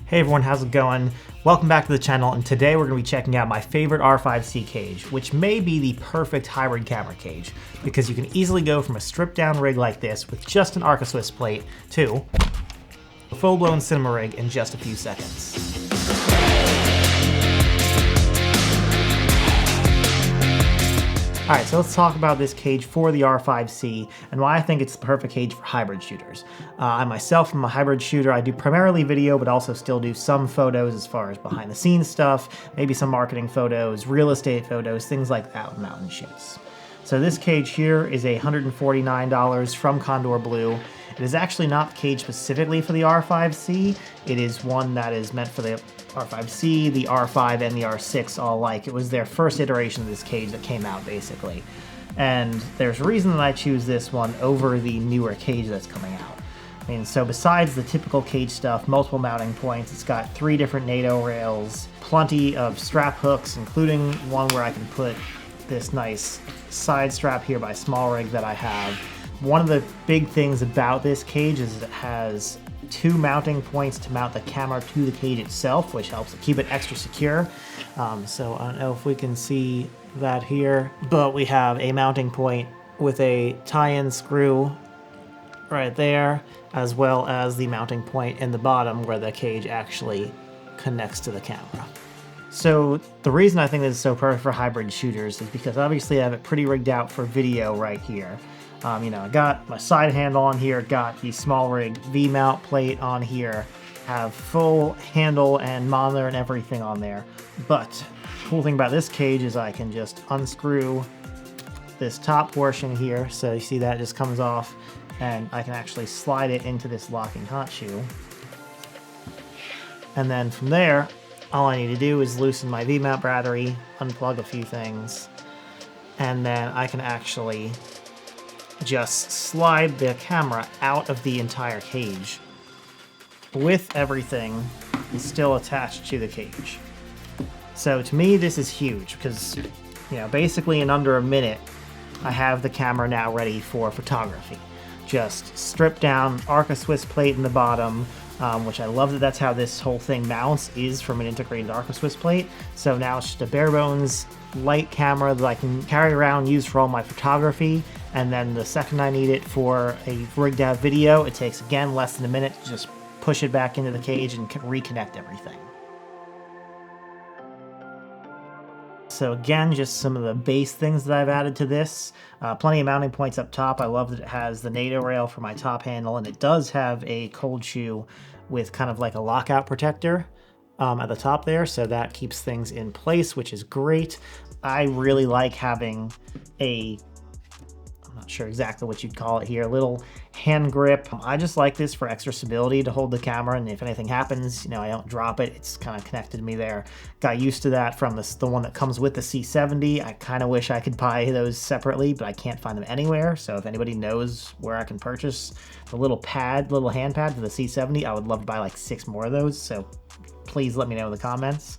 Hey everyone, how's it going? Welcome back to the channel, and today we're going to be checking out my favorite R5C cage, which may be the perfect hybrid camera cage, because you can easily go from a stripped down rig like this with just an Arca Swiss plate to a full-blown cinema rig in just a few seconds. Alright, so let's talk about this cage for the R5C and why I think it's the perfect cage for hybrid shooters. I myself am a hybrid shooter. I do primarily video, but also still do some photos as far as behind the scenes stuff, maybe some marketing photos, real estate photos, things like that with mountain shoots. So this cage here is $149 from Kondor Blue. It is actually not the cage specifically for the R5C. It is one that is meant for the R5C, the R5, and the R6 all alike. It was their first iteration of this cage that came out, basically. And there's a reason that I choose this one over the newer cage that's coming out. I mean, so besides the typical cage stuff, multiple mounting points, it's got 3 different NATO rails, plenty of strap hooks, including one where I can put this nice side strap here by Small Rig that I have. One of the big things about this cage is it has 2 mounting points to mount the camera to the cage itself, which helps to keep it extra secure. So I don't know if we can see that here, but we have a mounting point with a tie-in screw right there, as well as the mounting point in the bottom where the cage actually connects to the camera. So the reason I think this is so perfect for hybrid shooters is because obviously I have it pretty rigged out for video right here. You know, I got my side handle on here, got the Small Rig V-mount plate on here, have full handle and monitor and everything on there. But the cool thing about this cage is I can just unscrew this top portion here, so you see that just comes off, and I can actually slide it into this locking hot shoe. And then from there, all I need to do is loosen my V-mount battery, unplug a few things, and then I can actually just slide the camera out of the entire cage with everything still attached to the cage. So to me, this is huge because, you know, basically in under a minute, I have the camera now ready for photography. Just stripped down Arca Swiss plate in the bottom, which I love that that's how this whole thing mounts, is from an integrated Arca Swiss plate. So now it's just a bare bones light camera that I can carry around, use for all my photography, and then the second I need it for a rigged out video, it takes again less than a minute to just push it back into the cage and reconnect everything. So again, just some of the base things that I've added to this. Plenty of mounting points up top. I love that it has the NATO rail for my top handle, and it does have a cold shoe with kind of like a lockout protector at the top there, so that keeps things in place, which is great. I really like having a, I'm not sure exactly what you'd call it here, a little hand grip. I just like this for extra stability to hold the camera, and if anything happens, you know, I don't drop it. It's kind of connected to me there. Got used to that from the one that comes with the C70. I kind of wish I could buy those separately, but I can't find them anywhere. So if anybody knows where I can purchase the little hand pad for the C70, I would love to buy like 6 more of those. So please let me know in the comments.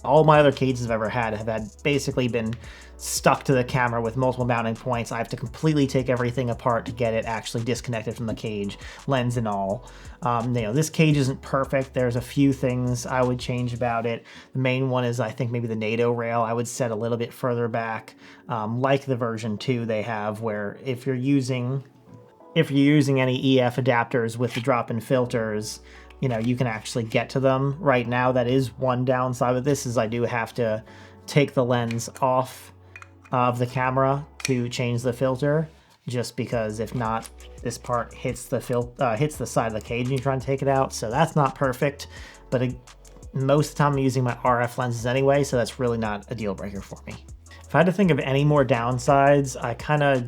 All my other cages I've ever had have basically been stuck to the camera with multiple mounting points. I have to completely take everything apart to get it actually disconnected from the cage, lens and all. You know, this cage isn't perfect. There's a few things I would change about it. The main one is I think maybe the NATO rail I would set a little bit further back, like the version 2 they have, where if you're using any EF adapters with the drop-in filters, you know, you can actually get to them. Right now, that is one downside of this, is I do have to take the lens off of the camera to change the filter, just because if not, this part hits the side of the cage and you're trying to take it out. So that's not perfect, but most of the time I'm using my RF lenses anyway, so that's really not a deal breaker for me. If I had to think of any more downsides, I kind of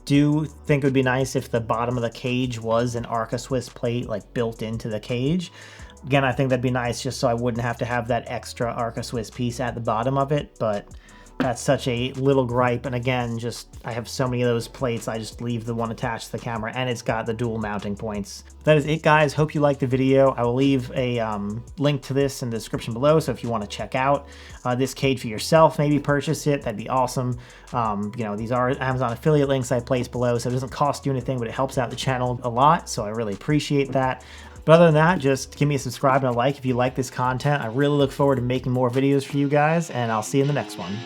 do think it would be nice if the bottom of the cage was an Arca Swiss plate like built into the cage. Again, I think that'd be nice just so I wouldn't have to have that extra Arca Swiss piece at the bottom of it, but That's such a little gripe, and again, just I have so many of those plates, I just leave the one attached to the camera, and it's got the dual mounting points. That is it, guys. Hope you liked the video. I will leave a link to this in the description below, so if you want to check out this cage for yourself, maybe purchase it, that'd be awesome. You know, these are Amazon affiliate links I placed below, so it doesn't cost you anything, but it helps out the channel a lot, so I really appreciate that. But other than that, just give me a subscribe and a like if you like this content. I really look forward to making more videos for you guys, and I'll see you in the next one.